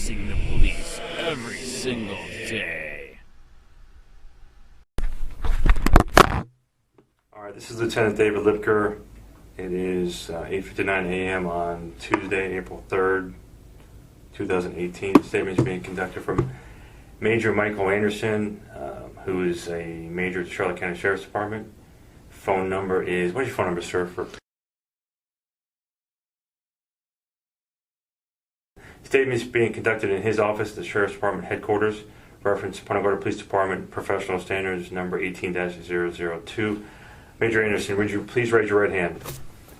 facing the police every single day. All right, this is Lieutenant David Lipker. It is 8:59 a.m. on Tuesday, April 3rd, 2018. The statement is being conducted from Major Michael Anderson, who is a major at the Charlotte County Sheriff's Department. Phone number is, what's your phone number, sir? Statement is being conducted in his office, the Sheriff's Department headquarters. Reference Punta Gorda Police Department Professional Standards number 18-002. Major Anderson, would you please raise your right hand?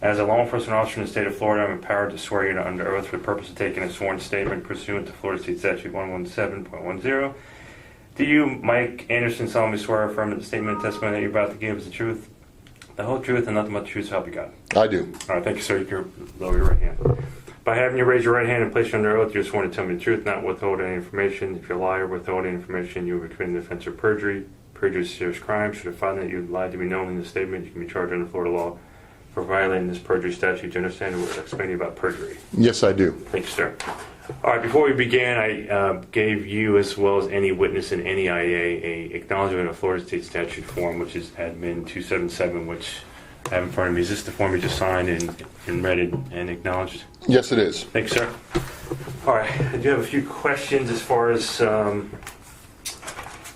As a law enforcement officer in the state of Florida, I'm empowered to swear you under oath for the purpose of taking a sworn statement pursuant to Florida State Statute 117.10. Do you, Mike Anderson, solemnly swear or affirm that the statement and testimony that you're about to give is the truth, the whole truth, and nothing but the truth, so help you God? I do. All right, thank you, sir. You can lower your right hand. By having you raise your right hand and place you under oath, you're sworn to tell me the truth, not withhold any information. If you lie or withhold any information, you will be committing the offense of perjury. Perjury is a serious crime. Should it find that you lied to me knowingly in the statement, you can be charged under Florida law for violating this perjury statute. Do you understand what I'm explaining about perjury? Yes, I do. Thank you, sir. All right, before we began, I gave you, as well as any witness in any IA, a acknowledgement of Florida State Statute form, which is admin 277, which I have in front of me. Is this the form you just signed and read it and acknowledged? Yes, it is. Thank you, sir. All right, I do have a few questions as far as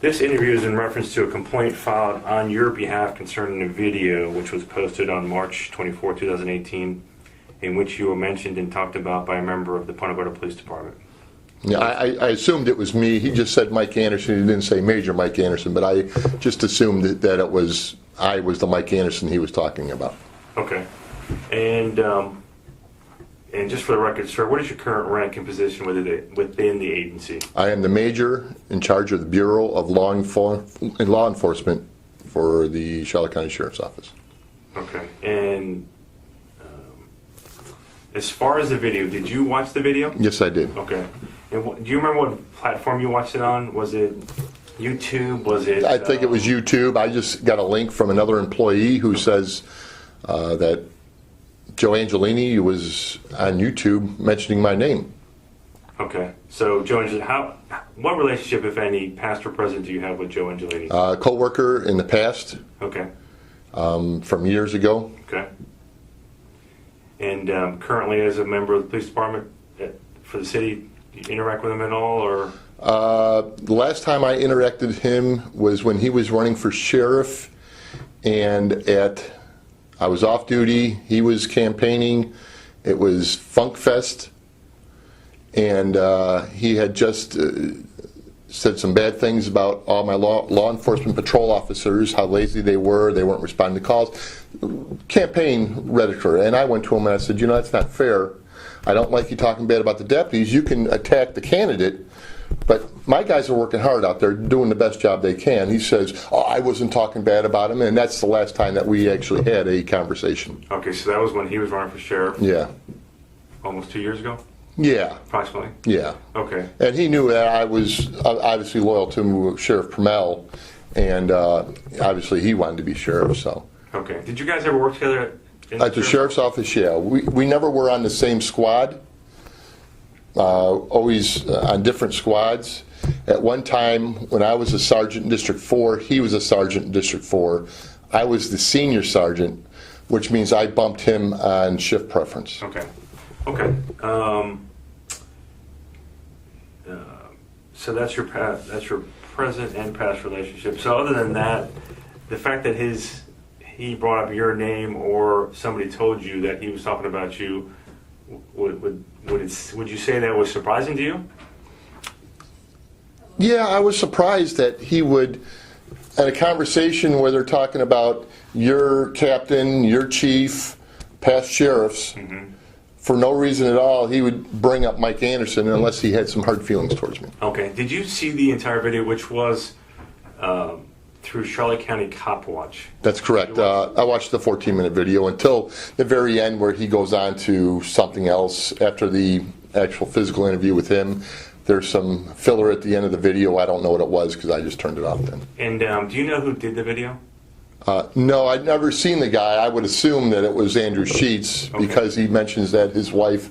this interview is in reference to a complaint filed on your behalf concerning a video which was posted on March 24, 2018, in which you were mentioned and talked about by a member of the Punta Gorda Police Department. Yeah, I assumed it was me. He just said Mike Anderson. He didn't say Major Mike Anderson, but I just assumed that it was I was the Mike Anderson he was talking about. Okay. And just for the record, sir, what is your current rank and position within the agency? I am the major in charge of the Bureau of Law Enforcement for the Charlotte County Sheriff's Office. Okay. And as far as the video, did you watch the video? Yes, I did. Okay. And do you remember what platform you watched it on? Was it YouTube? Was it? I think it was YouTube. I just got a link from another employee who says that Joe Angelini was on YouTube mentioning my name. Okay. So, Joe Angelini, what relationship, if any, past or present, do you have with Joe Angelini? Co-worker in the past. Okay. From years ago. Okay. And currently, as a member of the police department for the city, do you interact with him at all, or? The last time I interacted with him was when he was running for sheriff, and I was off duty. He was campaigning. It was Funk Fest, and he had just said some bad things about all my law enforcement patrol officers, how lazy they weren't responding to calls. Campaign rhetoric, and I went to him and I said, you know, that's not fair. I don't like you talking bad about the deputies. You can attack the candidate, but my guys are working hard out there doing the best job they can. He says, oh, I wasn't talking bad about him, and that's the last time that we actually had a conversation. Okay, so that was when he was running for sheriff? Yeah. Almost 2 years ago? Yeah. Approximately? Yeah. Okay. And he knew that I was obviously loyal to Sheriff Permel, and obviously he wanted to be sheriff, so. Okay. Did you guys ever work together at the sheriff's office? Yeah. We never were on the same squad. Always on different squads. At one time, when I was a sergeant in District 4, he was a sergeant in District 4. I was the senior sergeant, which means I bumped him on shift preference. Okay. Okay. So that's your present and past relationship. So other than that, the fact that he brought up your name or somebody told you that he was talking about you, would you say that was surprising to you? Yeah, I was surprised that he would, at a conversation where they're talking about your captain, your chief, past sheriffs, for no reason at all, he would bring up Mike Anderson unless he had some hard feelings towards me. Okay. Did you see the entire video, which was through Charlotte County Cop Watch? That's correct. I watched the 14-minute video until the very end where he goes on to something else. After the actual physical interview with him, there's some filler at the end of the video. I don't know what it was because I just turned it off then. And do you know who did the video? No, I'd never seen the guy. I would assume that it was Andrew Sheets because he mentions that his wife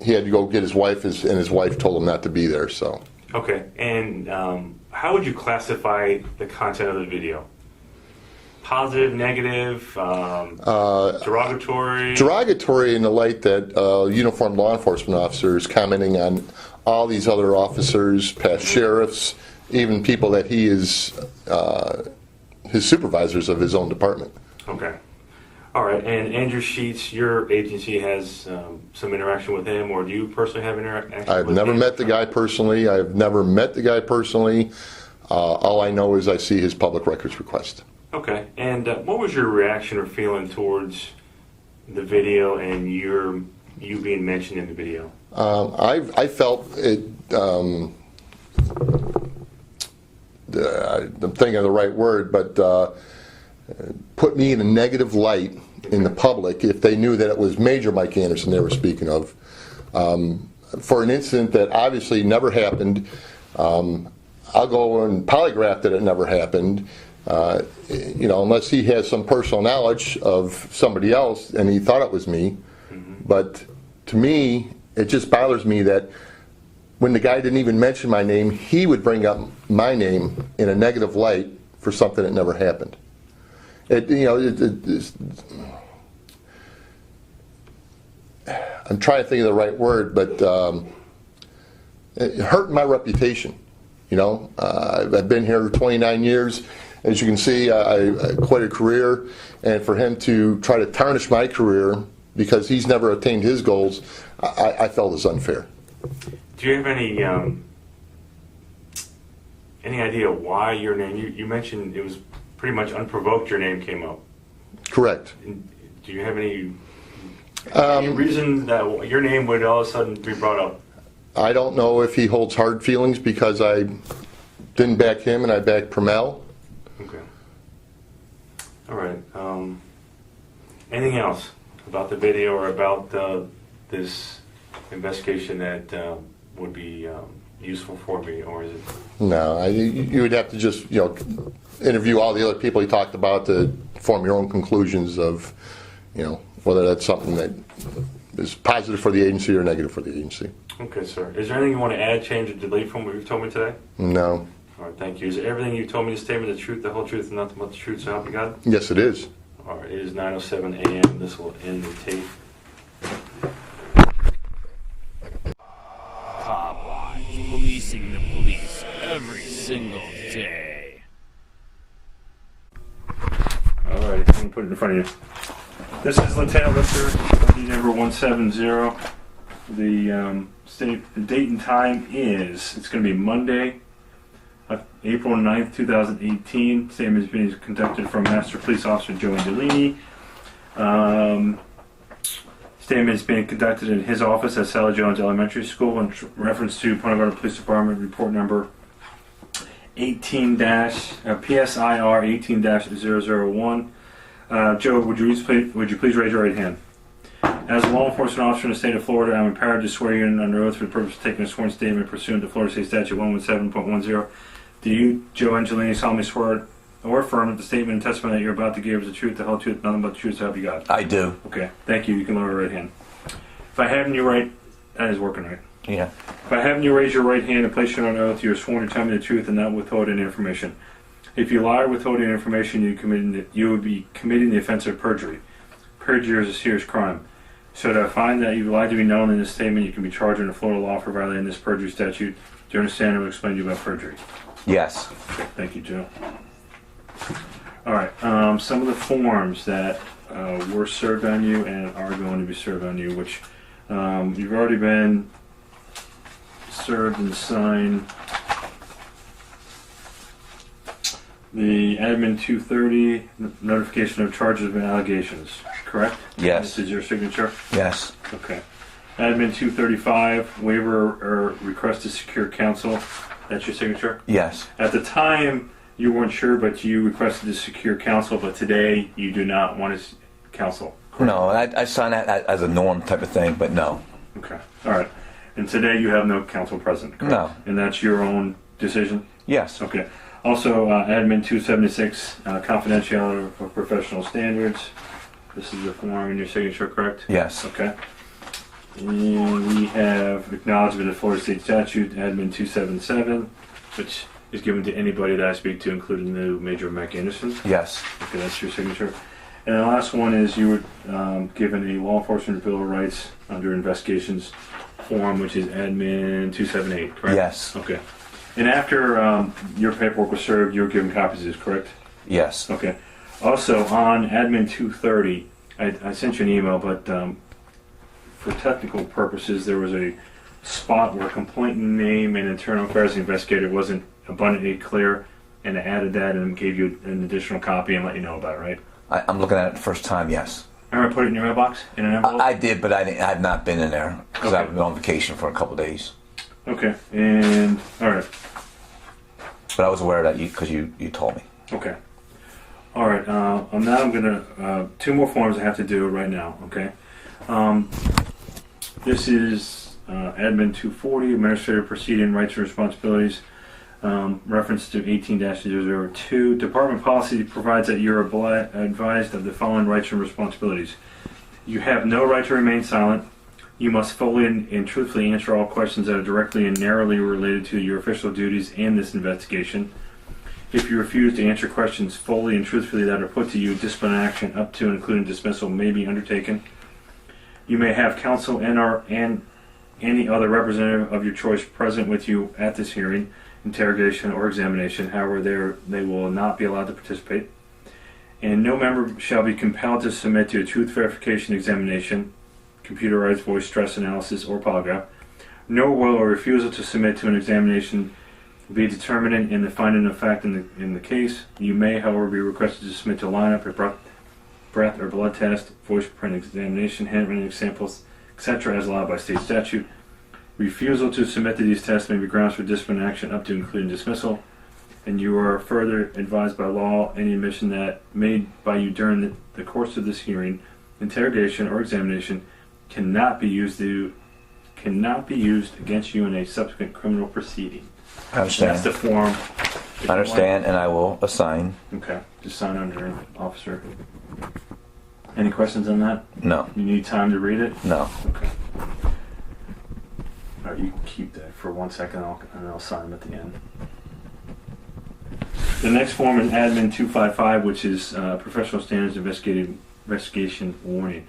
he had to go get his wife, and his wife told him not to be there. So. Okay, and how would you classify the content of the video? Positive, negative, derogatory? Derogatory in the light that uniformed law enforcement officers commenting on all these other officers, past sheriffs, even people that he is his supervisors of his own department. Okay. All right, and Andrew Sheets, your agency has some interaction with him, or do you personally have interaction with him? I've never met the guy personally. All I know is I see his public records request. Okay, and what was your reaction or feeling towards the video and you being mentioned in the video? I felt it. I'm thinking of the right word, but put me in a negative light in the public if they knew that it was Major Mike Anderson they were speaking of, for an incident that obviously never happened. I'll go and polygraph that it never happened. Unless he has some personal knowledge of somebody else and he thought it was me. Mm-hmm. But to me, it just bothers me that when the guy didn't even mention my name, he would bring up my name in a negative light for something that never happened. I'm trying to think of the right word, but it hurt my reputation. I've been here 29 years. As you can see, I quite a career, and for him to try to tarnish my career because he's never attained his goals, I felt is unfair. Do you have any idea why your name? You mentioned it was pretty much unprovoked. Your name came up. Correct. Do you have any reason that your name would all of a sudden be brought up? I don't know if he holds hard feelings because I didn't back him and I backed Pramel. Okay. All right. Anything else about the video or about this investigation that would be useful for me, or is it? No, you would have to just interview all the other people he talked about to form your own conclusions of whether that's something that is positive for the agency or negative for the agency. Okay, sir. Is there anything you want to add, change, or delete from what you've told me today? No. All right, thank you. Is everything you told me in the statement the truth, the whole truth, and nothing but the truth, so help you God? Yes, it is. All right, it is 9:07 a.m. This will end the tape. Cop Watch, policing the police every single day. All right, I'm going to put it in front of you. This is Lieutenant Lister, ID number 170. The date and time is, it's going to be Monday, April 9th, 2018. Statement is being conducted from Master Police Officer Joe Angelini. Statement is being conducted in his office at Sally Jones Elementary School in reference to Punta Gorda Police Department report number 18-PSIR 18-001. Joe, would you please raise your right hand? As a law enforcement officer in the state of Florida, I am empowered to swear you in under oath for the purpose of taking a sworn statement pursuant to Florida State Statute 117.10. Do you, Joe Angelini, solemnly swear or affirm that the statement and testimony that you're about to give is the truth, the whole truth, nothing but the truth, so help you God? I do. Okay, thank you. You can lower your right hand. If I have you right, that is working right. Yeah. If I have you raise your right hand and place you on oath, you are sworn to tell me the truth and not withhold any information. If you lie or withhold any information, you would be committing the offense of perjury. Perjury is a serious crime. So to find that you lied to be known in this statement, you can be charged under Florida law for violating this perjury statute. Do you understand? I will explain to you about perjury. Yes. Okay, thank you, Joe. All right. Some of the forms that were served on you and are going to be served on you, which you've already been served and signed. The Admin 230 notification of charges and allegations, correct? Yes. This is your signature? Yes. Okay. Admin 235 waiver or request to secure counsel. That's your signature? Yes. At the time, you weren't sure, but you requested to secure counsel, but today you do not want to counsel. Correct? No, I sign that as a norm type of thing, but no. Okay. All right. And today you have no counsel present, correct? No. And that's your own decision? Yes. Okay. Also, Admin 276, confidentiality of professional standards. This is the form in your signature, correct? Yes. Okay. And we have acknowledgement of Florida State Statute, Admin 277, which is given to anybody that I speak to, including the Major Mike Anderson. Yes. Okay, that's your signature. And the last one is you were given a law enforcement bill of rights under investigations form, which is Admin 278, correct? Yes. Okay. And after your paperwork was served, you were given copies of this, correct? Yes. Okay. Also, on Admin 230, I sent you an email, but for technical purposes, there was a spot where complainant name and internal affairs investigator wasn't abundantly clear, and I added that and gave you an additional copy and let you know about it, right? I'm looking at it the first time, yes. Remember I put it in your mailbox in an envelope? I did, but I have not been in there because Okay. I've been on vacation for a couple of days. Okay, and all right. But I was aware of that because you told me. Okay. All right. Now I'm gonna two more forms I have to do right now. Okay. This is Admin 240, Administrative Proceeding Rights and Responsibilities. Reference to 18-002. Department policy provides that you're advised of the following rights and responsibilities. You have no right to remain silent. You must fully and truthfully answer all questions that are directly and narrowly related to your official duties and this investigation. If you refuse to answer questions fully and truthfully that are put to you, disciplinary action up to and including dismissal may be undertaken. You may have counsel and any other representative of your choice present with you at this hearing, interrogation, or examination. However, they will not be allowed to participate. And no member shall be compelled to submit to a truth verification examination, computerized voice stress analysis, or polygraph. Nor will a refusal to submit to an examination be determinant in the finding of fact in the case. You may, however, be requested to submit to lineup, a breath or blood test, voice print examination, handwritten samples, etc., as allowed by state statute. Refusal to submit to these tests may be grounds for disciplinary action up to including dismissal. And you are further advised by law any admission that made by you during the course of this hearing, interrogation, or examination cannot be used against you in a subsequent criminal proceeding. I understand. That's the form. I understand, and I will assign. Okay, just sign under an officer. Any questions on that? No. You need time to read it? No. Okay. All right, you can keep that for 1 second, and I'll sign them at the end. The next form is Admin 255, which is Professional Standards Investigation Warning.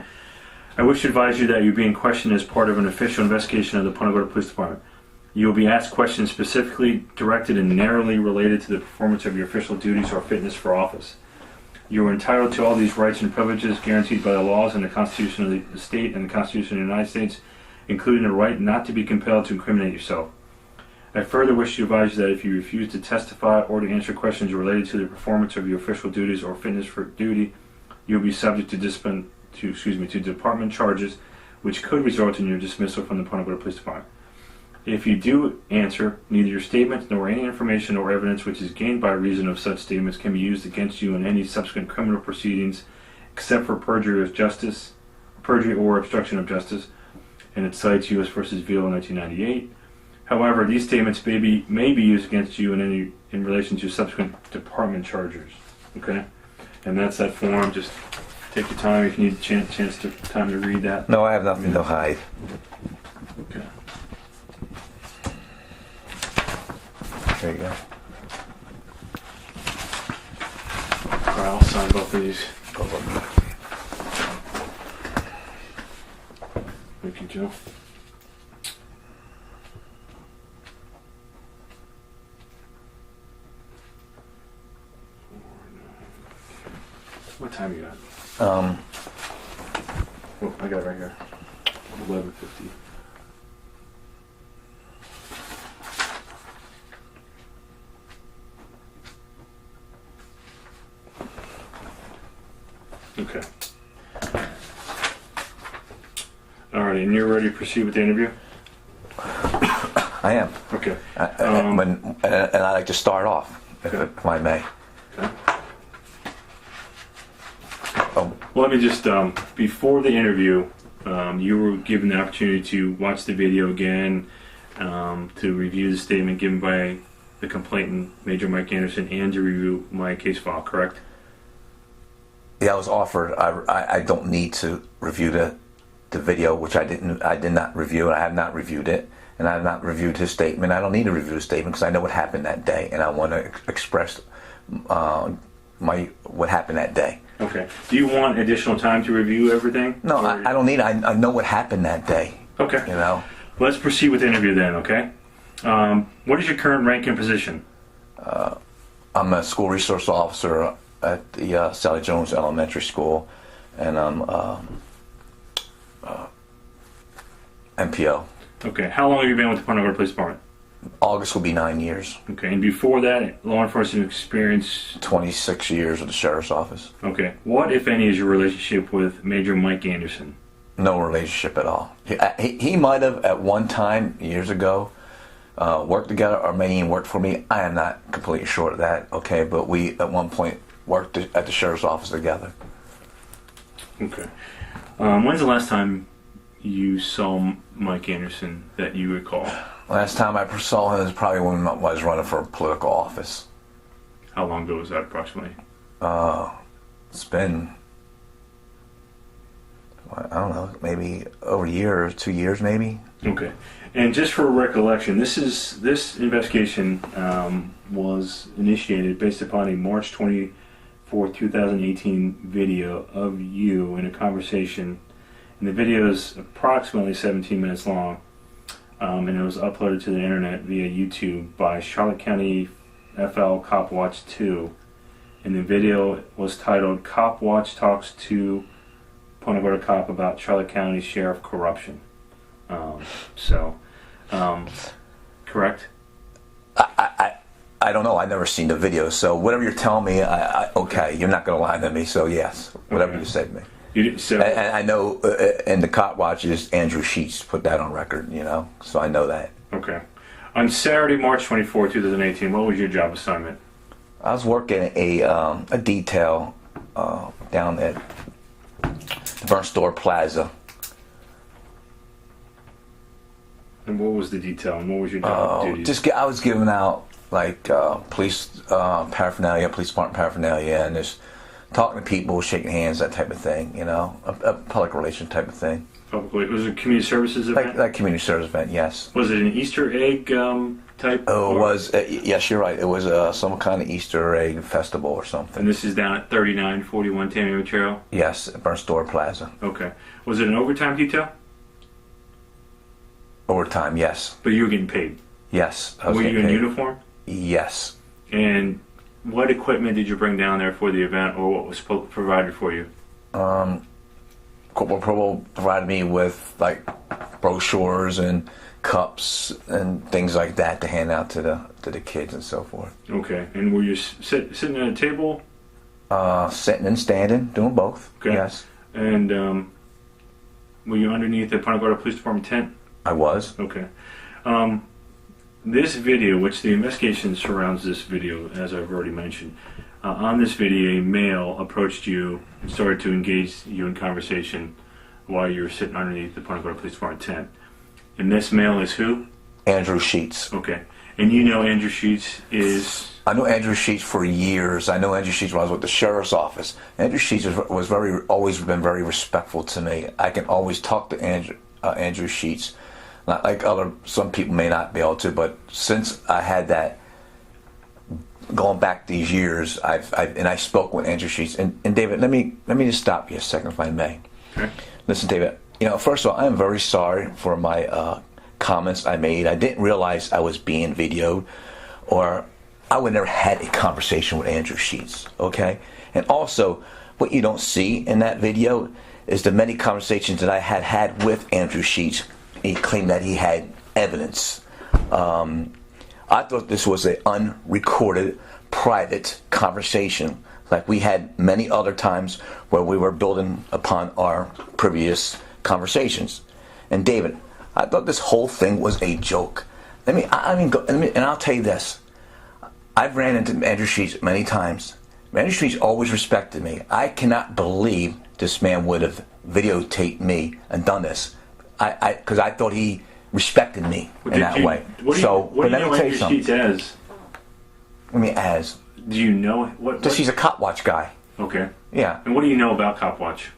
I wish to advise you that you're being questioned as part of an official investigation of the Punta Gorda Police Department. You will be asked questions specifically directed and narrowly related to the performance of your official duties or fitness for office. You are entitled to all these rights and privileges guaranteed by the laws and the Constitution of the state and the Constitution of the United States, including the right not to be compelled to incriminate yourself. I further wish to advise you that if you refuse to testify or to answer questions related to the performance of your official duties or fitness for duty, you will be subject to department charges, which could result in your dismissal from the Punta Gorda Police Department. If you do answer, neither your statements nor any information or evidence which is gained by reason of such statements can be used against you in any subsequent criminal proceedings, except for perjury or obstruction of justice, and it cites U.S. v. Veal 1998. However, these statements may be used against you in relation to subsequent department charges. Okay, and that's that form. Just take your time if you need time to read that. No, I have nothing to hide. Okay. There you go. All right, I'll sign both of these. Thank you, Joe. What time you got? Oh, I got it right here. 11:50. Okay. All right, and you're ready to proceed with the interview? I am. Okay. And I'd like to start off, if I may. Okay. Oh, Well, let me just, before the interview, you were given the opportunity to watch the video again, to review the statement given by the complainant, Major Mike Anderson, and to review my case file, correct? yeah, I was offered. I don't need to review the video, which I did not review, and I have not reviewed it, and I have not reviewed his statement. I don't need to review his statement because I know what happened that day, and I want to express what happened that day. Okay. Do you want additional time to review everything? No, I don't need. I know what happened that day. Okay. You know. Let's proceed with the interview then. Okay. What is your current rank and position? I'm a school resource officer at the Sally Jones Elementary School, and I'm MPO. Okay. How long have you been with the Punta Gorda Police Department? August will be 9 years. Okay. And before that, law enforcement experience? 26 years with the Sheriff's Office. Okay. What, if any, is your relationship with Major Mike Anderson? No relationship at all. He might have at one time, years ago, worked together, or maybe he worked for me. I am not completely sure of that, okay? But we, at one point, worked at the Sheriff's Office together. Okay. When's the last time you saw Mike Anderson that you recall? Last time I saw him was probably when I was running for political office. How long ago was that, approximately? It's been, I don't know, maybe over a year or 2 years, maybe. Okay. And just for recollection, this investigation was initiated based upon a March 24, 2018 video of you in a conversation. And the video is approximately 17 minutes long. And it was uploaded to the internet via YouTube by Charlotte County FL Cop Watch 2. And the video was titled Cop Watch Talks to Punta Gorda Cop About Charlotte County Sheriff Corruption. Correct? I don't know. I've never seen the video, so whatever you're telling me, okay, you're not going to lie to me, so yes, whatever you say to me. And I know in the Cop Watches, Andrew Sheets put that on record, you know, so I know that. Okay. On Saturday, March 24, 2018, what was your job assignment? I was working a detail down at the Burnt Store Plaza. And what was the detail, and what was your job duties? I was giving out like police paraphernalia, police department paraphernalia, and just talking to people, shaking hands, that type of thing. You know, a public relation type of thing. Publicly, was it a community services event? Like community service event, yes. Was it an Easter egg type? Oh, it was. Yes, you're right. It was some kind of Easter egg festival or something. And this is down at 3941 Tammy Trail? Yes, at Burnt Store Plaza. Okay. Was it an overtime detail? Overtime, yes. But you were getting paid? Yes. Were you in uniform? Yes. And what equipment did you bring down there for the event, or what was provided for you? Corporal Provo provided me with like brochures and cups and things like that to hand out to the kids and so forth. Okay. And were you sitting at a table? Sitting and standing, doing both. Okay. Yes. And were you underneath the Punta Gorda Police Department tent? I was. Okay. This video, which the investigation surrounds this video, as I've already mentioned, on this video, a male approached you and started to engage you in conversation while you were sitting underneath the Punta Gorda Police Department tent. And this male is who? Andrew Sheets. Okay. And you know Andrew Sheets is... I know Andrew Sheets for years. I know Andrew Sheets when I was with the Sheriff's Office. Andrew Sheets was always been very respectful to me. I can always talk to Andrew Sheets. Not like some people may not be able to, but since I had that, going back these years, I spoke with Andrew Sheets. And David, let me just stop you a second, if I may. Okay. Listen, David. You know, first of all, I am very sorry for my comments I made. I didn't realize I was being videoed, or I would never had a conversation with Andrew Sheets. Okay, and also, what you don't see in that video is the many conversations that I had with Andrew Sheets. He claimed that he had evidence. I thought this was an unrecorded, private conversation, like we had many other times where we were building upon our previous conversations. And David, I thought this whole thing was a joke. And I'll tell you this. I've ran into Andrew Sheets many times. Andrew Sheets always respected me. I cannot believe this man would have videotaped me and done this. Because I thought he respected me in that way. What do you know Andrew Sheets as? I mean, as. Do you know what? Just he's a Cop Watch guy. Okay. Yeah. And what do you know about Cop Watch?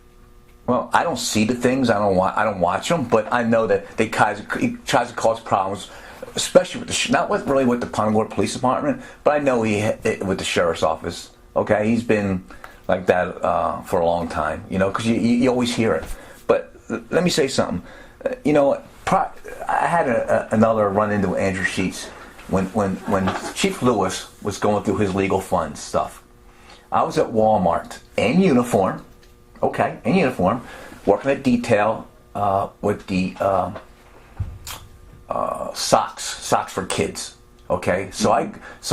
Well, I don't see the things. I don't watch them, but I know that he tries to cause problems, especially with really with the Punta Gorda Police Department, but I know with the sheriff's office. Okay, he's been like that for a long time. You know, because you always hear it. But let me say something. You know, I had another run into Andrew Sheets when Chief Lewis was going through his legal funds stuff. I was at Walmart in uniform. Okay, in uniform, working at detail with the socks for kids. Okay, so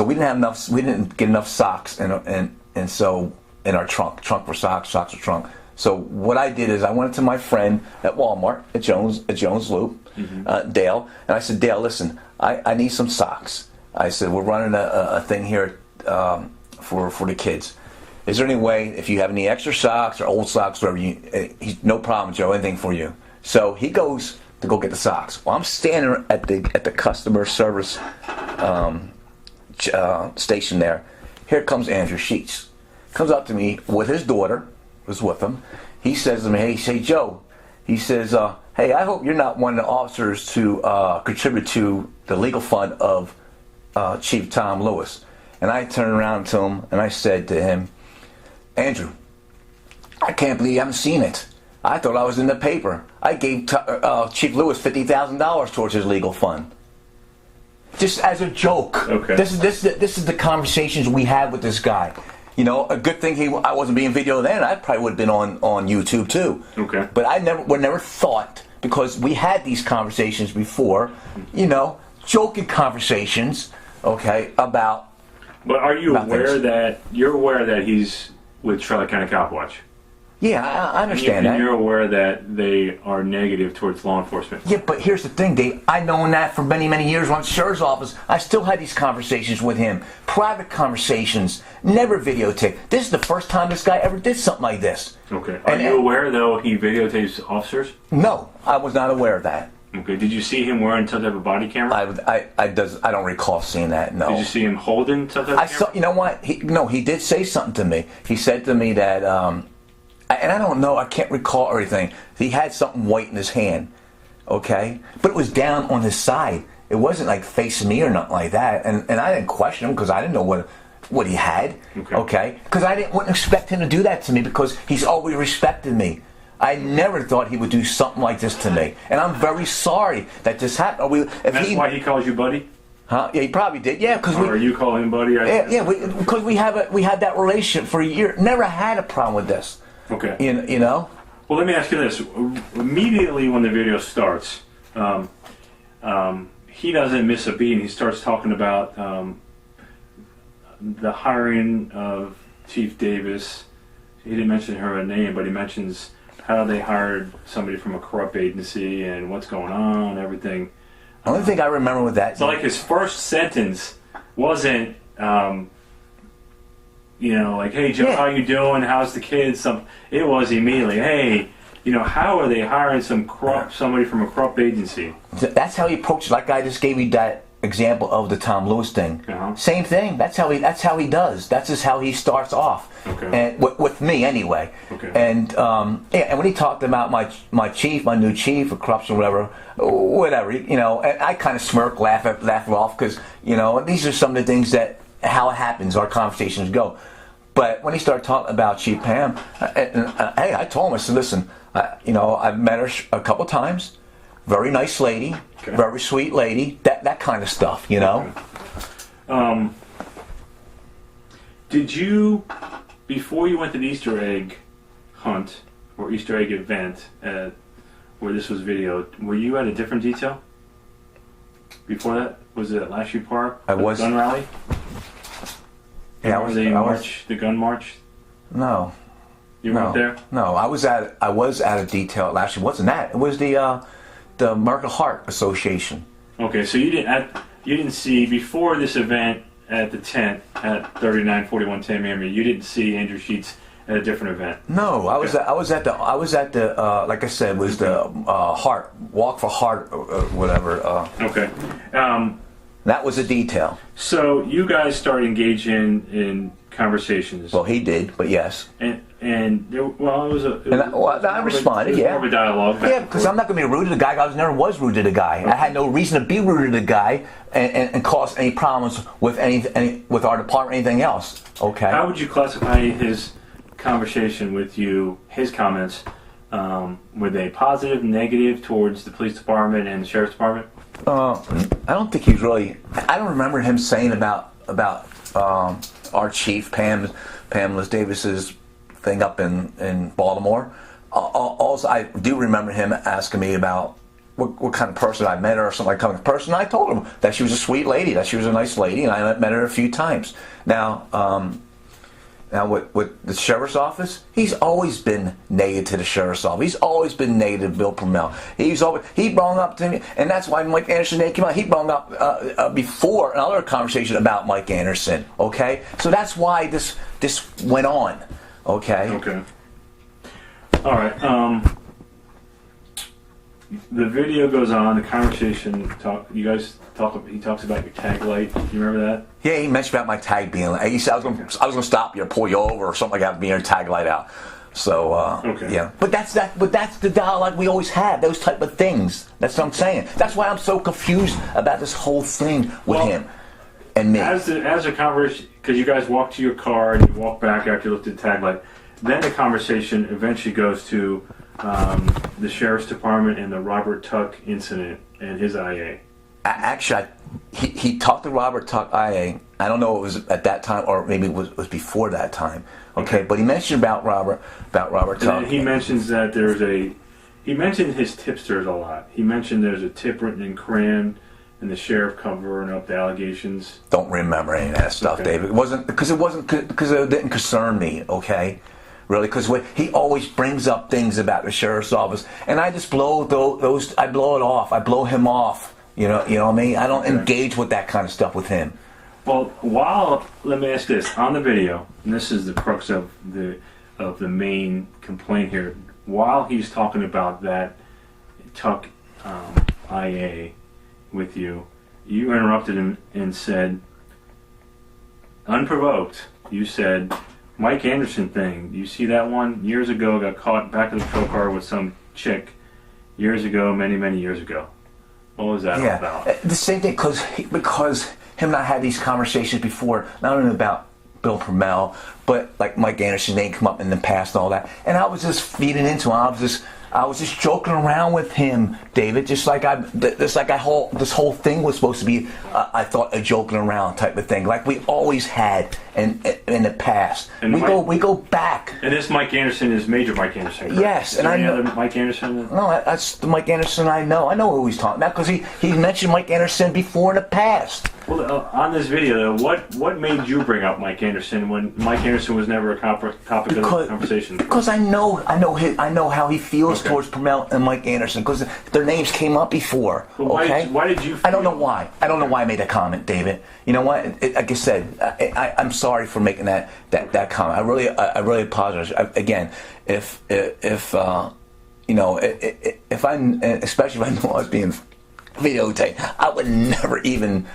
we didn't have enough. We didn't get enough socks, and so in our trunk for socks for trunk. So what I did is I went to my friend at Walmart at Jones Loop, Dale, and I said, Dale, listen, I need some socks. I said, we're running a thing here for the kids. Is there any way, if you have any extra socks or old socks, whatever, no problem, Joe, anything for you. So he goes to go get the socks. Well, I'm standing at the customer service station there. Here comes Andrew Sheets. Comes up to me with his daughter, was with him. He says to me, hey, Joe, he says, hey, I hope you're not one of the officers to contribute to the legal fund of Chief Tom Lewis. And I turned around to him and I said to him, Andrew, I can't believe you haven't seen it. I thought I was in the paper. I gave Chief Lewis $50,000 towards his legal fund. Just as a joke. Okay. This is the conversations we had with this guy. You know, a good thing I wasn't being videoed then. I probably would have been on YouTube too. Okay. But I never thought, because we had these conversations before, you know, joking conversations, okay, about. But are you aware things. you're aware that he's with Charlotte County Cop Watch? Yeah, I understand that. And you're aware that they are negative towards law enforcement. Yeah, but here's the thing, Dave. I've known that for many, many years. When I was in the sheriff's office, I still had these conversations with him. Private conversations, never videotaped. This is the first time this guy ever did something like this. Okay. Are you aware, though, he videotapes officers? No, I was not aware of that. Okay. Did you see him wearing some type of body camera? I don't recall seeing that, no. Did you see him holding some type of camera? You know what? He did say something to me. He said to me that, and I don't know, I can't recall everything. He had something white in his hand, okay? But it was down on his side. It wasn't like facing me or nothing like that. And I didn't question him because I didn't know what he had, okay? Because wouldn't expect him to do that to me because he's always respected me. I never thought he would do something like this to me. And I'm very sorry that this happened. That's why he calls you buddy? Huh? Yeah, he probably did. Yeah, because Or you call him buddy? Because we had that relationship for a year. Never had a problem with this. Okay. You know? Well, let me ask you this. Immediately when the video starts, he doesn't miss a beat. He starts talking about the hiring of Chief Davis. He didn't mention her name, but he mentions how they hired somebody from a corrupt agency and what's going on, everything. The only thing I remember with that... So, like, his first sentence wasn't... like, hey, Joe, how you doing? How's the kids? It was immediately, hey, how are they hiring somebody from a corrupt agency? That's how he approached it. Like I just gave you that example of the Tom Lewis thing. Uh-huh. Same thing. That's how he does. That's just how he starts off. Okay. And with me anyway. Okay. And and when he talked about my new chief, or corruption, whatever, and I kind of smirk, laugh it off because these are some of the things that how it happens. Our conversations go. But when he started talking about Chief Pam, hey, I told him, I said, listen, I've met her a couple times. Very nice lady, very sweet lady, that kind of stuff, Okay. Did you, before you went to the Easter egg hunt or Easter egg event where this was videoed, were you at a different detail? Before that, was it at Lashley Park? I was. The gun rally? Yeah, the gun march? No. You weren't there? No, I was at a detail. Actually, wasn't that? It was the American Heart Association. Okay, so you didn't see before this event at the tent at 3941 Miami. You didn't see Andrew Sheets at a different event. No, I was at the like I said, was the Heart Walk for Heart or whatever. Okay. That was a detail. So you guys started engaging in conversations. Well, he did, but yes. And And it was a. I responded, yeah. More of a dialogue. Yeah, because I'm not going to be rude to the guy. I never was rude to the guy. Okay. I had no reason to be rude to the guy and cause any problems with with our department or anything else. Okay. How would you classify his conversation with you? His comments, were they positive, negative towards the police department and the sheriff's department? I don't think he's really. I don't remember him saying about our chief Pamela Davis's thing up in Baltimore. Also, I do remember him asking me about what kind of person I met her or something like kind of person. I told him that she was a sweet lady, that she was a nice lady, and I met her a few times. Now with the sheriff's office, he's always been negative to the sheriff's office. He's always been negative to Bill Permel. He brought up to me, and that's why Mike Anderson name came out. He brought up before another conversation about Mike Anderson. Okay, so that's why this went on. Okay. Okay. All right. The video goes on. The conversation He talks about your tag light. You remember that? Yeah, he mentioned about my tag being. He said I was going to stop you or pull you over or something like that, being your tag light out. So okay. Yeah, but that's the dialogue we always had. Those type of things. That's what I'm saying. That's why I'm so confused about this whole thing with him and me. As a conversation, because you guys walk to your car and you walk back after you looked at the tag light, then the conversation eventually goes to the sheriff's department and the Robert Tuck incident and his IA. Actually, he talked to Robert Tuck IA. I don't know if it was at that time or maybe it was before that time. Okay, but he mentioned about Robert Tuck. And he mentions that he mentioned his tipsters a lot. He mentioned there's a tip written in crayon and the sheriff covering up the allegations. Don't remember any of that stuff, okay. David. It wasn't because it didn't concern me. Okay. Really, because he always brings up things about the sheriff's office, and I just blow those. I blow it off. I blow him off. You know what I mean? I don't engage with that kind of stuff with him. Well, let me ask this on the video, and this is the crux of the main complaint here. While he's talking about that Tuck IA with you, you interrupted him and said, unprovoked, you said, Mike Anderson thing, you see that one? Years ago, got caught back of the patrol car with some chick. Years ago, many, many years ago. What was that all about? The same thing, because him and I had these conversations before, not only about Bill Permel, but like Mike Anderson name come up in the past and all that. And I was just feeding into him. I was just joking around with him, David. This whole thing was supposed to be, I thought, a joking around type of thing, like we always had in the past. And we go back. And this Mike Anderson is Major Mike Anderson. Correct? Yes, and I know Mike Anderson. No, that's the Mike Anderson I know. I know who he's talking about because he mentioned Mike Anderson before in the past. Well, on this video, what made you bring up Mike Anderson when Mike Anderson was never a topic of the conversation? Because I know how he feels towards Permel and Mike Anderson because their names came up before. Well, why did you? I don't know why. I don't know why I made that comment, David. You know what? Like I said, I'm sorry for making that comment. I really apologize. Again, if I, especially if I knew I was being videotaped, I would never even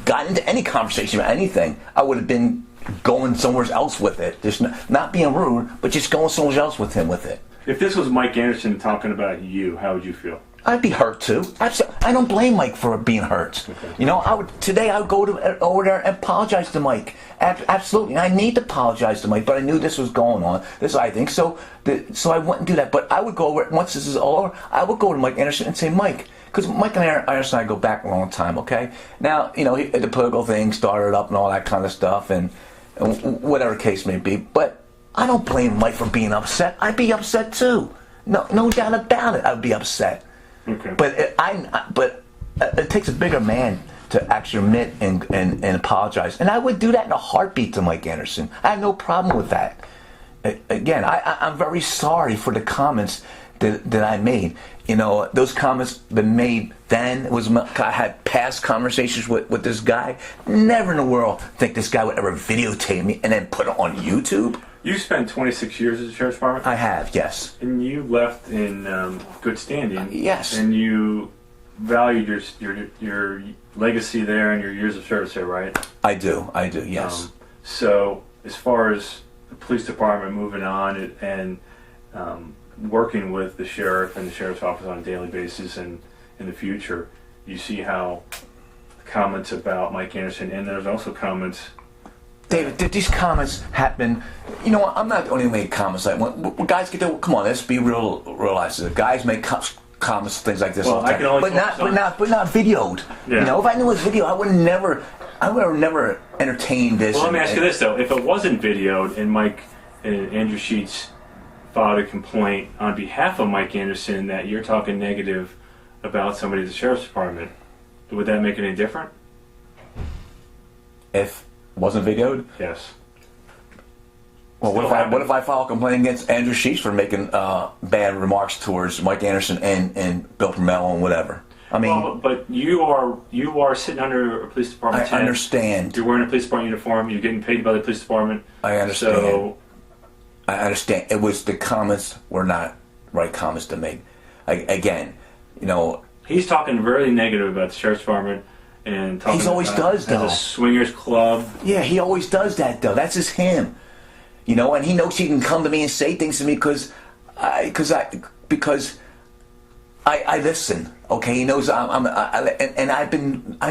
got into any conversation about anything. I would have been going somewhere else with it. Just not being rude, but just going somewhere else with him with it. If this was Mike Anderson talking about you, how would you feel? I'd be hurt too. I don't blame Mike for being hurt. Okay. I would go over there and apologize to Mike. Absolutely, and I need to apologize to Mike. But I knew this was going on. This I think so. So I wouldn't do that. But I would go over once this is all over. I would go to Mike Anderson and say, Mike. Because Mike and Anderson and I go back a long time, okay? Now, the political thing started up and all that kind of stuff and whatever case may be. But I don't blame Mike for being upset. I'd be upset too. No doubt about it. I'd be upset. Okay. But it takes a bigger man to actually admit and apologize. And I would do that in a heartbeat to Mike Anderson. I have no problem with that. Again, I'm very sorry for the comments that I made. Those comments been made then. I had past conversations with this guy. Never in the world think this guy would ever videotape me and then put it on YouTube. You spent 26 years as a sheriff's department? I have, yes. And you left in good standing. Yes. And you valued your legacy there and your years of service there, right? I do, yes. So, as far as the police department moving on and working with the sheriff and the sheriff's office on a daily basis, and in the future, you see how comments about Mike Anderson, and there's also comments. David, did these comments happen? You know what? I'm not the only one who make comments like when guys get to. Come on, let's be realistic. Guys make comments, things like this. Well, all the time. But not videoed. Yeah. You know, if I knew it was video, I would have never entertained this. Well, let me ask you this though: if it wasn't videoed and Mike and Andrew Sheets filed a complaint on behalf of Mike Anderson that you're talking negative about somebody at the sheriff's department, would that make it any different? If it wasn't videoed? Yes. Well, what if I file a complaint against Andrew Sheets for making bad remarks towards Mike Anderson and Bill Permello and whatever? I mean, well, but you are sitting under a police department tent. I understand. You're wearing a police department uniform. You're getting paid by the police department. I understand. So, I understand. It was the comments were not right comments to make. Again, you know. He's talking very negative about the sheriff's department and talking. He always does, though. As a swingers club. Yeah, he always does that, though. That's just him. You know, and he knows he can come to me and say things to me because I listen. Okay, he knows I've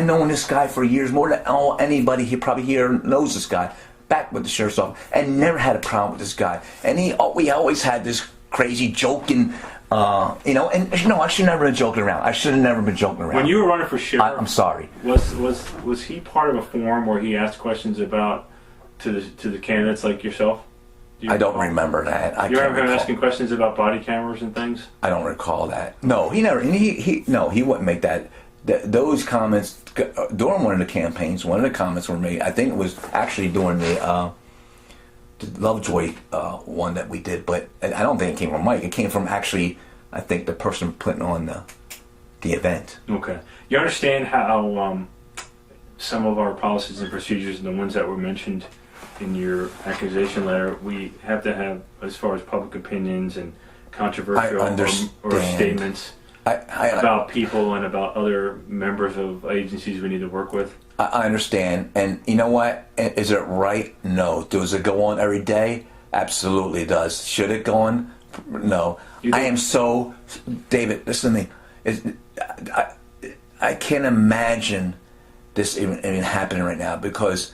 known this guy for years, more than anybody he probably here knows this guy. Back with the sheriff's office, and never had a problem with this guy. And we always had this crazy joking, you know. And you know, I should never have been joking around. I should have never been joking around. When you were running for sheriff, I'm sorry. Was he part of a forum where he asked questions about to the candidates like yourself? I don't remember that. You remember him asking questions about body cameras and things? I don't recall that. No, he never. And he wouldn't make that. Those comments during one of the campaigns. One of the comments were made. I think it was actually during the Lovejoy one that we did, but I don't think it came from Mike. It came from actually, I think, the person putting on the event. Okay, you understand how some of our policies and procedures, and the ones that were mentioned in your accusation letter, we have to have as far as public opinions and controversial or statements about people and about other members of agencies we need to work with. I understand, and you know what? Is it right? No. Does it go on every day? Absolutely, it does. Should it go on? No. I am so, David. Listen to me. I can't imagine this even happening right now because,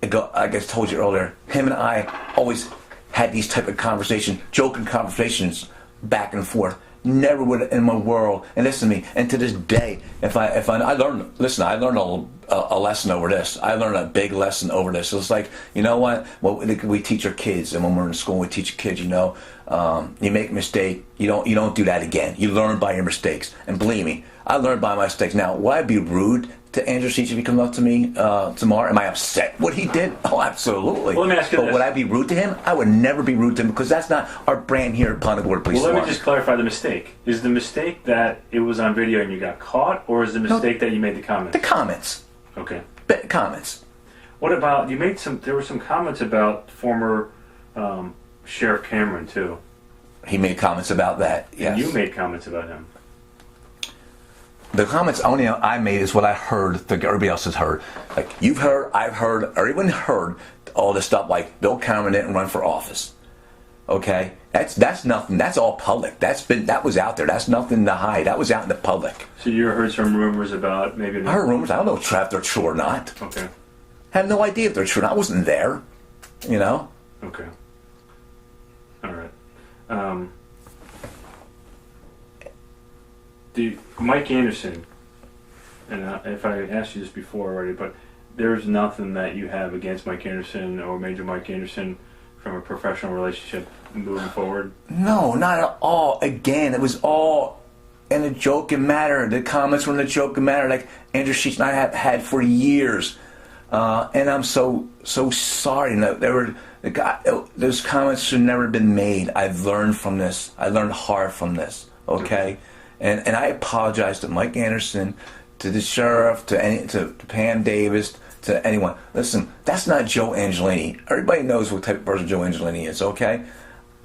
like I told you earlier, him and I always had these type of conversations, joking conversations, back and forth. Never would in my world. And listen to me. And to this day, I learned a lesson over this. I learned a big lesson over this. It's like, you know what? We teach our kids, and when we're in school, we teach kids. You know, you make a mistake, you don't do that again. You learn by your mistakes. And believe me, I learned by my mistakes. Now, would I be rude to Andrew Sheets if he comes up to me tomorrow? Am I upset what he did? Oh, absolutely. Well, let me ask you this. Would I be rude to him? I would never be rude to him because that's not our brand here at Punta Gorda Police Department. Well, let me just clarify the mistake. Is the mistake that it was on video and you got caught, or is the mistake that you made the comments? The comments. Okay. Comments. What about, there were some comments about former Sheriff Cameron, too. He made comments about that, yes. And you made comments about him. The comments only I made is what I heard that everybody else has heard. Like, you've heard, I've heard, everyone heard all this stuff like Bill Cameron didn't run for office. Okay? That's nothing. That's all public. That was out there. That's nothing to hide. That was out in the public. So you heard some rumors about maybe... I heard rumors. I don't know if they're true or not. Okay. I have no idea if they're true or not. I wasn't there. You know? Okay. All right. Mike Anderson, and if I asked you this before already, but there's nothing that you have against Mike Anderson or Major Mike Anderson from a professional relationship moving forward? No, not at all. Again, it was all in a joking manner. The comments were in a joking manner, like Andrew Sheets and I have had for years. And I'm so sorry. Those comments should never have been made. I've learned from this. I learned hard from this. Okay, and I apologize to Mike Anderson, to the sheriff, to Pam Davis, to anyone. Listen, that's not Joe Angelini. Everybody knows what type of person Joe Angelini is. Okay,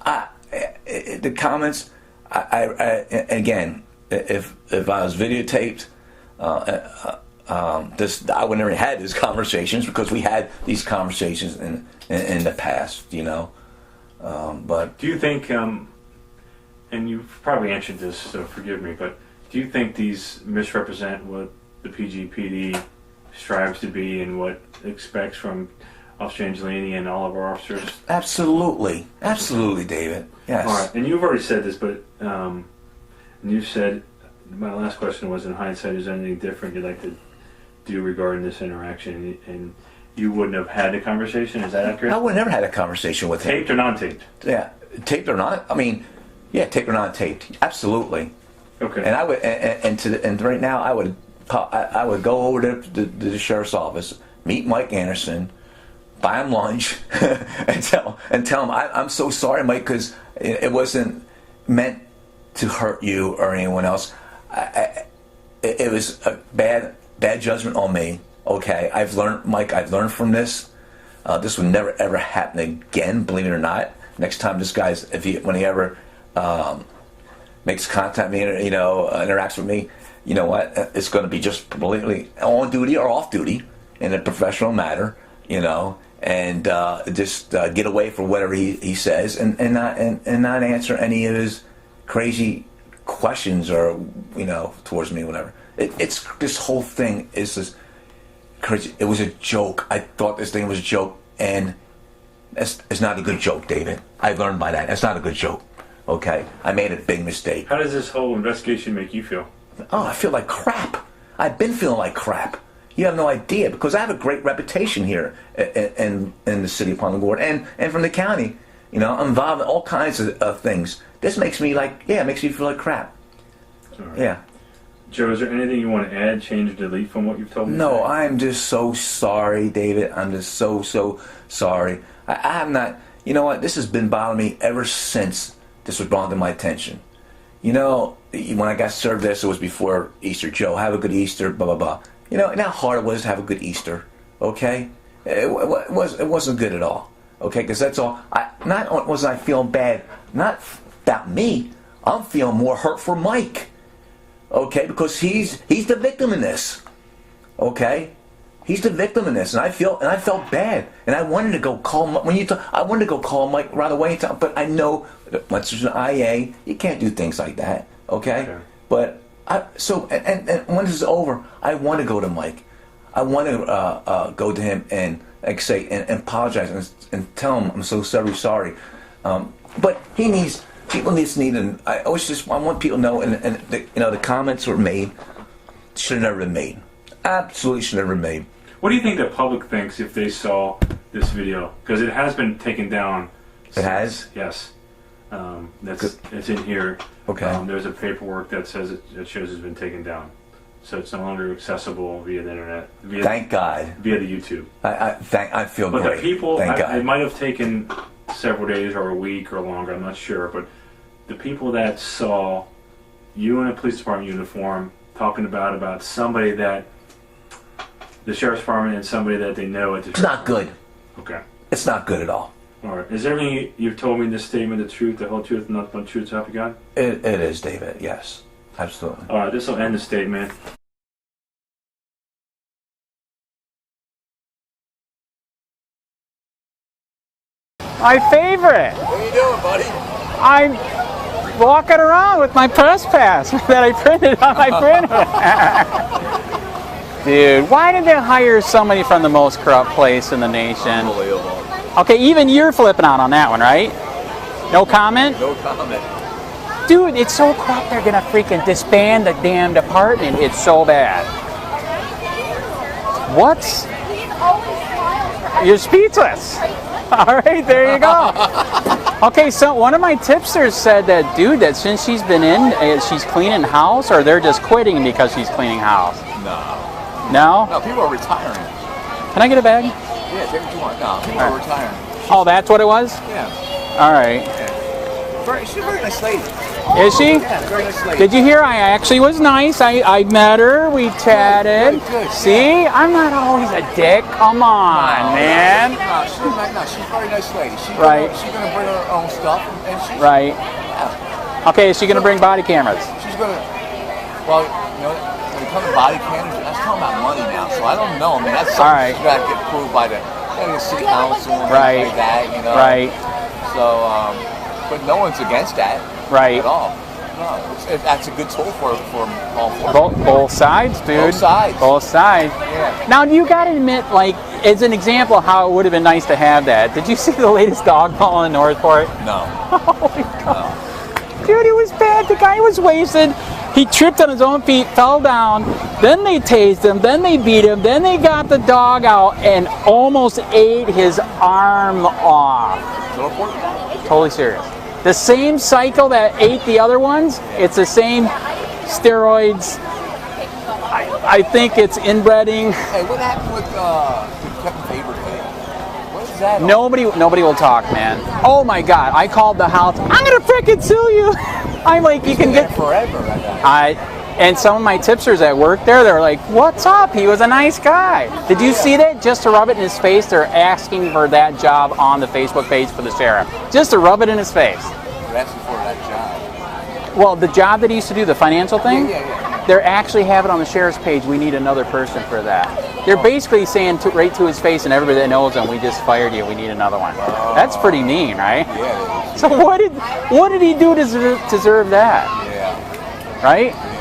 the comments. Again, if I was videotaped. I would never had these conversations because we had these conversations in the past, you know. But Do you think, and you've probably answered this, so forgive me, but do you think these misrepresent what the PGPD strives to be and what it expects from Officer Angelini and all of our officers? absolutely, David. Yes. All right, and you've already said this, but you said, my last question was, in hindsight, is there anything different you'd like to do regarding this interaction? And you wouldn't have had a conversation, is that accurate? I would never had a conversation with him. Taped or non-taped? Yeah, taped or not? I mean, yeah, taped or not taped. Absolutely. Okay. And I would, and right now, I would go over to the sheriff's office, meet Mike Anderson, buy him lunch, and tell him I'm so sorry, Mike, because it wasn't meant to hurt you or anyone else. It was a bad judgment on me. Okay, I've learned, Mike. I've learned from this. This would never ever happen again. Believe it or not. Next time this guy's, when he ever makes contact with me, interacts with me, you know what? It's going to be just completely on duty or off duty in a professional matter, and just get away from whatever he says, and not answer any of his crazy questions or towards me, whatever. It's this whole thing is just crazy. It was a joke. I thought this thing was a joke, and it's not a good joke, David. I learned by that. It's not a good joke. Okay, I made a big mistake. How does this whole investigation make you feel? Oh, I feel like crap. I've been feeling like crap. You have no idea, because I have a great reputation here in the city of Ponte and from the county. I'm involved in all kinds of things. This makes me it makes me feel like crap. Right. Yeah. Joe, is there anything you want to add, change, or delete from what you've told me? No, today? I'm just so sorry, David. I'm just so sorry. I have not. You know what? This has been bothering me ever since this was brought to my attention. When I got served this, it was before Easter. Joe, have a good Easter, blah, blah, blah. And how hard it was to have a good Easter, okay? It wasn't good at all, okay? Because that's all. Not was I feeling bad, not about me. I'm feeling more hurt for Mike, okay? Because he's the victim in this, okay? He's the victim in this, and I felt bad, and I wanted to go call I wanted to go call Mike right away, but I know that once there's an IA, you can't do things like that, okay? But and when this is over, I want to go to Mike. I want to go to him and say and apologize and tell him I'm so sorry. But people need, and I want people to know, and the comments were made should have never been made. Absolutely should have never been made. What do you think the public thinks if they saw this video? Because it has been taken down. It has? Yes. It's in here. Okay. There's a paperwork that says it shows it's been taken down, so it's no longer accessible via the internet. Thank God. Via the YouTube. I feel but great. But the people, Thank God. it might have taken several days or a week or longer. I'm not sure, but the people that saw you in a police department uniform talking about somebody that the sheriff's department and somebody that they know at the. It's not good. Okay. It's not good at all. All right. Is everything you've told me in this statement the truth, the whole truth, and nothing but the truth, so help you God? It is, David. Yes, absolutely. All right. This will end the statement. My favorite. What are you doing, buddy? I'm walking around with my press pass that I printed on my printer. Dude, why did they hire somebody from the most corrupt place in the nation? Unbelievable. Okay, even you're flipping out on that one, right? No comment? No comment. Dude, it's so corrupt they're gonna freaking disband the damn department. It's so bad. What? You're speechless. All right, there you go. Okay, so one of my tipsters said that, dude, that since she's been in, she's cleaning house, or they're just quitting because she's cleaning house. No. No? No, people are retiring. Can I get a bag? Yeah, take what you want. No, people are retiring. Oh, that's what it was? Yeah. All right. She's a very nice lady. Is she? Yeah, very nice lady. Did you hear? I actually was nice. I met her. We chatted. Good. See? I'm not always a dick. Come on, man. No, she's a very nice lady. She's gonna bring her own stuff, and she's Right. Yeah. Okay, is she going to bring body cameras? She's gonna. Well, when it comes to body cameras, that's talking about money now. So I don't know. I mean, that's something All right. you gotta get approved by the city council and Right. things like that. Right. So, but no one's against that. Right. At all. No, that's a good tool for all four. Both sides, dude. Both sides. Both sides. Yeah. Now, you got to admit, like, as an example of how it would have been nice to have that, did you see the latest dog ball in Northport? No. Holy God. Dude, it was bad. The guy was wasted. He tripped on his own feet, fell down. Then they tased him. Then they beat him. Then they got the dog out and almost ate his arm off. Northport? Totally serious. The same cycle that ate the other ones, it's the same steroids. I think it's inbreeding. Hey, what happened with Kevin Faber today? What is that? Nobody will talk, man. Oh my God! I called the house. I'm gonna frickin' sue you. I'm like, you can get forever. That guy. And some of my tipsters that work there, they're like, "What's up? He was a nice guy." Did you see that? Just to rub it in his face, they're asking for that job on the Facebook page for the sheriff. Just to rub it in his face. They're asking for that job. Well, the job that he used to do, the financial thing, Yeah. they're actually have it on the sheriff's page. We need another person for that. They're basically saying right to his face, and everybody that knows him, we just fired you. We need another one. That's pretty mean, right? Yeah. So what did he do to deserve that? Yeah. Right? Yeah.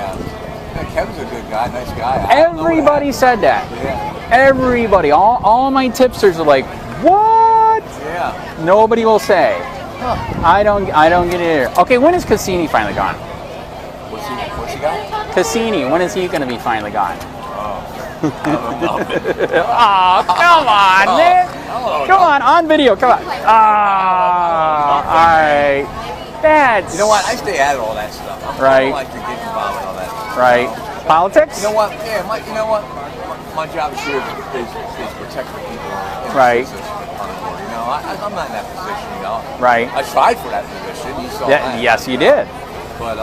Kevin's a good guy, nice guy. Everybody said that. Yeah. Everybody, all my tipsters are like, what? Yeah. Nobody will say. I don't get it either. Okay, when is Cassini finally gone? What's he got? Cassini, when is he going to be finally gone? I don't know. Oh, come on, man. Come on video, come on. All right. That's... You know what? I stay out of all that stuff. I Right. don't like to get involved in all that. Right. Politics? You know what? Yeah, you know what? My job here is protecting people. In Right. the position of carnivore, you know, I'm not in that position, you know. Right. I tried for that position. You saw that. Yes, you did. But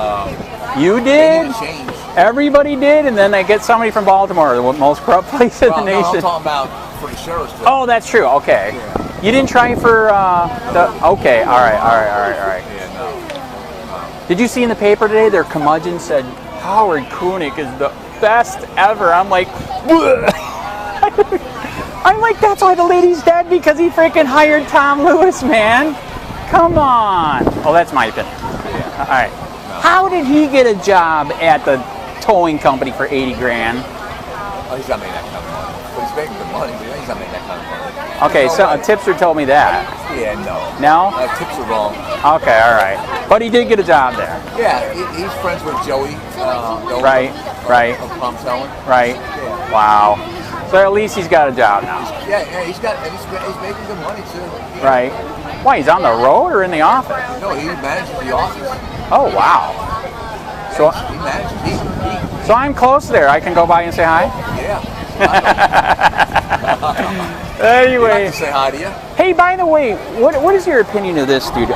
You they did. need to change. Everybody did, and then they get somebody from Baltimore, the most corrupt place in the No, nation. I'm talking about for the sheriff's job. Oh, that's true. Okay. Yeah. You didn't try for the... Okay, all right. Yeah, no. Did you see in the paper today, their curmudgeon said, Howard Koenig is the best ever. I'm like, that's why the lady's dead, because he freaking hired Tom Lewis, man. Come on. Oh, that's my opinion. Yeah. All right. How did he get a job at the towing company for 80 grand? Oh, he's not making that kind of money. But he's making good money, but he's not making that kind of money. Okay, so a tipster told me that. Yeah, no. No? Tips are wrong. Okay, all right. But he did get a job there. Yeah, he's friends with Joey. Right. Of Palm Telling. Right. Yeah. Wow. So at least he's got a job now. Yeah, he's making good money too. Right. Why, he's on the road or in the office? No, he manages the office. Oh, wow. So, He manages. so I'm close there. I can go by and say hi? Yeah. Anyway. I'd like to say hi to you. Hey, by the way, what is your opinion of this, dude?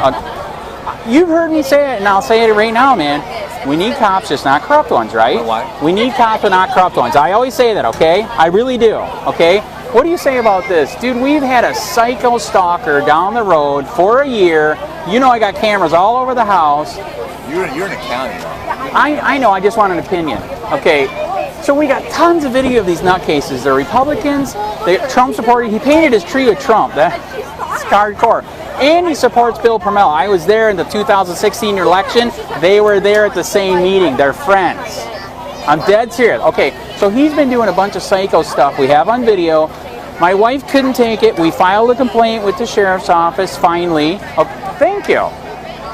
You've heard me say it, and I'll say it right now, man. We need cops, just not corrupt ones, right? Why? We need cops, but not corrupt ones. I always say that, okay? I really do, okay? What do you say about this? Dude, we've had a psycho stalker down the road for a year. You know I got cameras all over the house. You're in the county. I know, I just want an opinion. Okay, so we got tons of video of these nutcases. They're Republicans, they're Trump supporters. He painted his tree with Trump. That's hardcore. And he supports Bill Permel. I was there in the 2016 election. They were there at the same meeting. They're friends. I'm dead serious. Okay, so he's been doing a bunch of psycho stuff we have on video. My wife couldn't take it. We filed a complaint with the sheriff's office finally. Oh, thank you.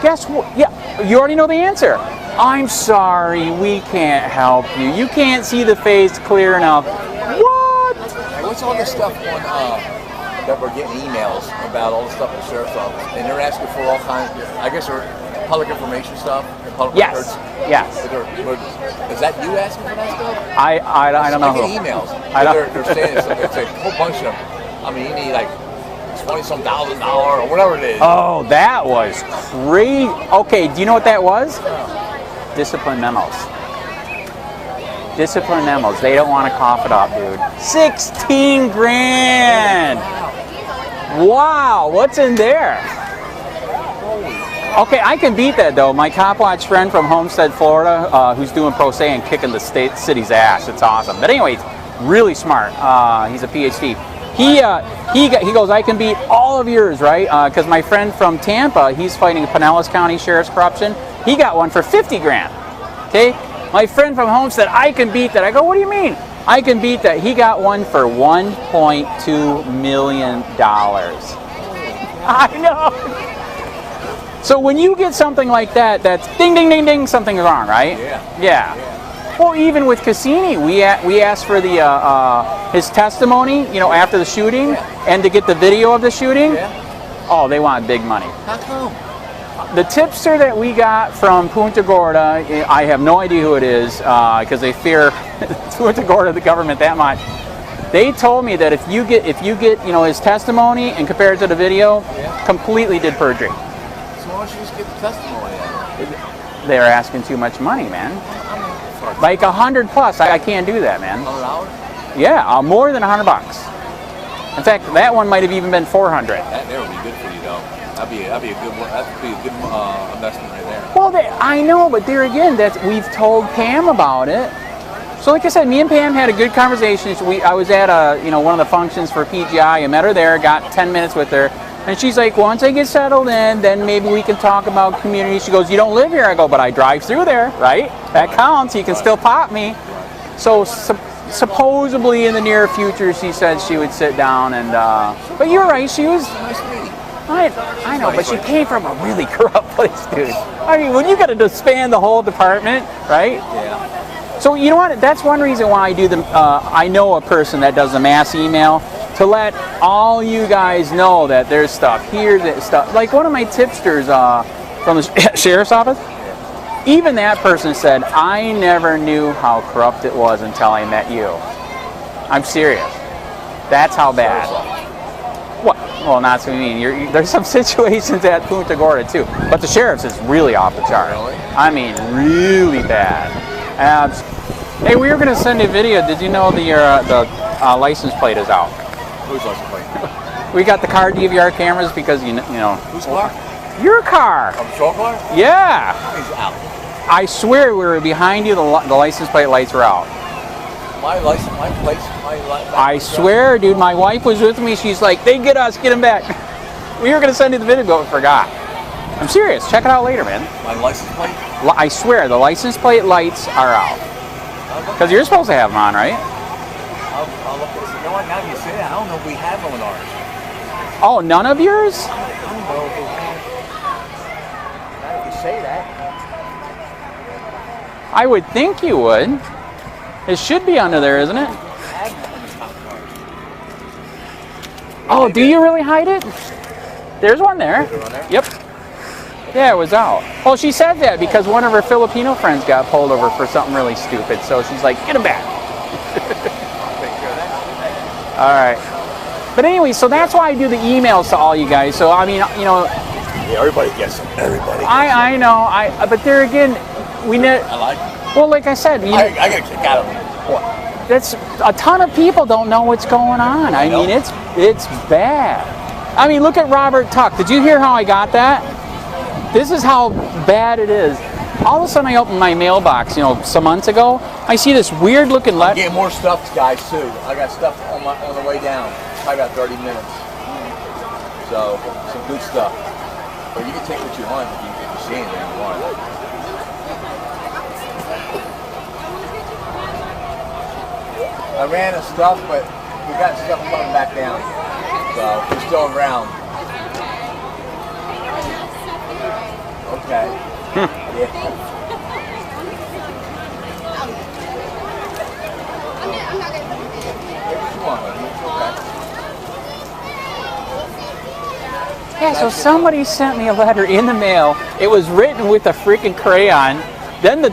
Guess what? Yeah, you already know the answer. I'm sorry, we can't help you. You can't see the face clear enough. What? Hey, what's all this stuff on that we're getting emails about all the stuff in the sheriff's office, and they're asking for all kinds. I guess they're public information stuff. Public Yes. records. Yes. Is that you asking for that stuff? I don't know. I get emails. They're saying it's a whole bunch of. I mean, you need like $20-some thousand or whatever it is. Oh, that was crazy. Okay, do you know what that was? Discipline memos. Discipline memos. They don't want to cough it up, dude. 16 grand. Wow, what's in there? Okay, I can beat that though. My cop watch friend from Homestead, Florida, who's doing pro se and kicking the city's ass. It's awesome. But anyways, really smart. He's a PhD. he goes, I can beat all of yours, right? Because my friend from Tampa, he's fighting Pinellas County Sheriff's corruption. He got one for 50 grand. Okay, my friend from home said I can beat that. I go, what do you mean? I can beat that. He got one for $1.2 million. I know. So when you get something like that, that's ding, ding, ding, ding, something's wrong, right? Yeah. Well, even with Cassini, we asked for the his testimony, after the shooting, and to get the video of the shooting. Oh, they want big money. How come? The tipster that we got from Punta Gorda, I have no idea who it is, because they fear Punta Gorda, the government, that much. They told me that if you get his testimony and compare it to the video, completely did perjury. So why don't you just get the testimony out? They're asking too much money, man. Like 100 plus, I can't do that, man. $100? Yeah, more than $100. In fact, that one might have even been 400. That there would be good for you, though. That'd be a good one. That'd be a good investment right there. Well, I know, but there again, we've told Pam about it. So, like I said, me and Pam had a good conversation. I was at one of the functions for PGI. I met her there, got 10 minutes with her, and she's like, once I get settled in, then maybe we can talk about community. She goes, you don't live here. I go, but I drive through there, right? That counts. You can still pop me. So supposedly in the near future, she said she would sit down and. But you're right. She was. I know, but she came from a really corrupt place, dude. I mean, when you got to disband the whole department, right? Yeah. So you know what? That's one reason why I do the. I know a person that does a mass email to let all you guys know that there's stuff here, that stuff. Like one of my tipsters from the sheriff's office. Even that person said, I never knew how corrupt it was until I met you. I'm serious. That's how bad. What? Well, not so mean. There's some situations at Punta Gorda too, but the sheriff's is really off the chart. Really? I mean, really bad. Hey, we were going to send a video. Did you know the license plate is out? Whose license plate? We got the car DVR cameras because you know. Whose car? Your car. A patrol car? Yeah. It's out. I swear we were behind you. The license plate lights were out. My license, my plates, my license. I swear, dude, my wife was with me. She's like, they get us, get them back. We were going to send you the video, but forgot. I'm serious. Check it out later, man. My license plate? I swear, the license plate lights are out. Because you're supposed to have them on, right? I'll look at this. You know what? Now you say that, I don't know if we have them on ours. Oh, none of yours? I don't know if we have. Now you say that. I would think you would. It should be under there, isn't it? Oh, do you really hide it? There's one there. Yep. Yeah, it was out. Well, she said that because one of her Filipino friends got pulled over for something really stupid. So she's like, get him back. All right. But anyway, so that's why I do the emails to all you guys. So, I mean, Yeah, everybody gets them. Everybody. I know. But there again, I like it. Well, like I said, I got a kick out of it. that's a ton of people don't know what's going on. I mean, it's bad. I mean, look at Robert Tuck. Did you hear how I got that? This is how bad it is. All of a sudden, I opened my mailbox, some months ago. I see this weird-looking letter. Getting more stuff, guys, too. I got stuff on the way down. I got 30 minutes. So, some good stuff. But you can take what you want if you see anything you want. I ran the stuff, but we got stuff coming back down. So, we're still around. Okay. Yeah. Yeah, so somebody sent me a letter in the mail. It was written with a freaking crayon. Then the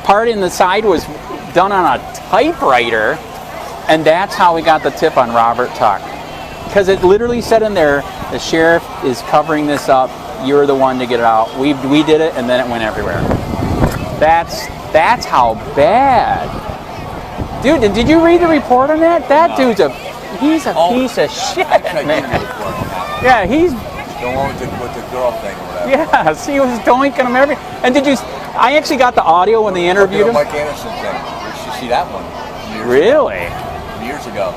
part in the side was done on a typewriter. And that's how we got the tip on Robert Tuck. Because it literally said in there, the sheriff is covering this up. You're the one to get it out. We did it, and then it went everywhere. That's how bad. Dude, did you read the report on that? That dude's he's a piece of shit, man. Yeah, he's the one with the girl thing or whatever. Yeah, he was doinking him every. And I actually got the audio when they interviewed him. Mike Anderson thing. You should see that one. Really? Years ago.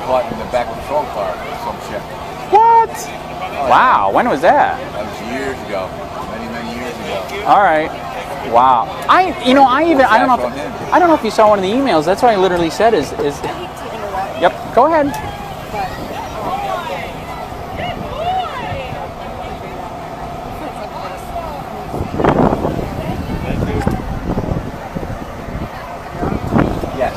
caught in the back of a patrol car or some shit. What? Wow, when was that? That was years ago. Many years ago. All right. Wow. I don't know if you saw one of the emails. That's what I literally said is Yep, go ahead. Yes.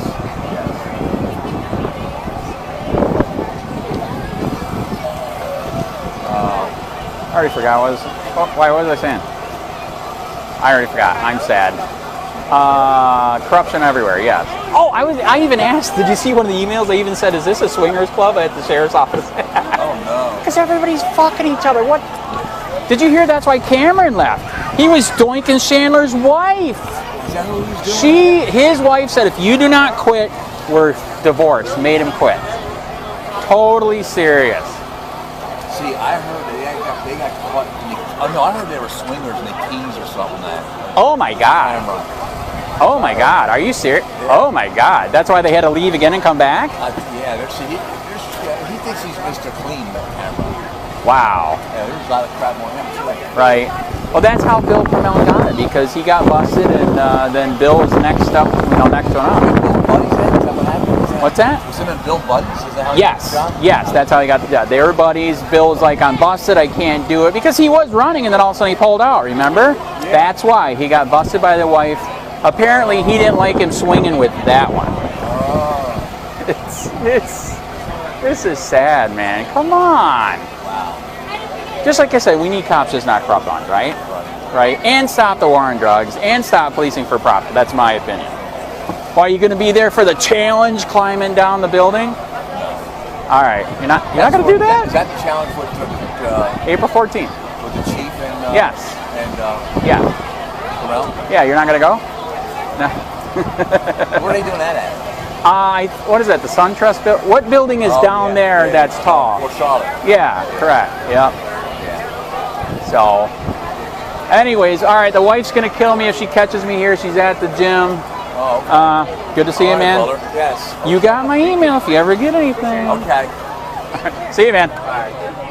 I already forgot what was I saying? I already forgot. I'm sad. Corruption everywhere, yes. Oh, I even asked, did you see one of the emails? I even said, is this a swingers club at the sheriff's office? Oh, no. Because everybody's fucking each other. What? Did you hear that's why Cameron left? He was doinking Chandler's wife. Is that who he was doing? His wife said, if you do not quit, we're divorced. Made him quit. Totally serious. See, I heard they got caught. I heard they were swingers and they teased or something. Oh my God. Oh my God. Are you serious? Yeah. Oh my God. That's why they had to leave again and come back? He thinks he's Mr. Clean, that camera. Wow. Yeah, there's a lot of crap on him too. Right. Well, that's how Bill Permel got it, because he got busted, and then Bill was next up, next one up. Bill Buddies, is that what happened? What's that? Was him and Bill Buddies? Is that how Yes. he got the job? Yes, that's how he got the job. They were buddies. Bill was like, I'm busted, I can't do it, because he was running, and then all of a sudden he pulled out, remember? Yeah. That's why. He got busted by the wife. Apparently, he didn't like him swinging with that one. Oh. This is sad, man. Come on. Wow. Just like I said, we need cops just not corrupt on, right? Right? And stop the war on drugs, and stop policing for profit. That's my opinion. Why, are you going to be there for the challenge climbing down the building? All right. You're not going to do that? Is that the challenge with April 14th. with the chief and Yes. And Yeah. Permel? Yeah, you're not going to go? No. Where are they doing that at? What is that, the SunTrust building? What building is down there that's tall? Fort Charlotte. Yeah, correct. Yep. Yeah. So, anyways, all right, the wife's going to kill me if she catches me here. She's at the gym. Oh, okay. Good to see you, man. Brother. Yes. Okay. You got my email if you ever get anything. Okay. See you, man. All right.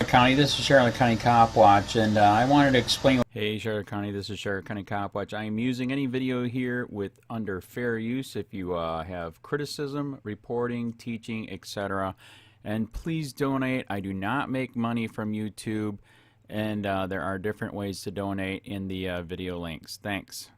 County, this is Charlotte County Cop Watch, and I wanted to explain. Hey, Charlotte County, this is Charlotte County Cop Watch. I am using any video here with under fair use if you have criticism, reporting, teaching, etc. And please donate. I do not make money from YouTube, and there are different ways to donate in the video links. Thanks.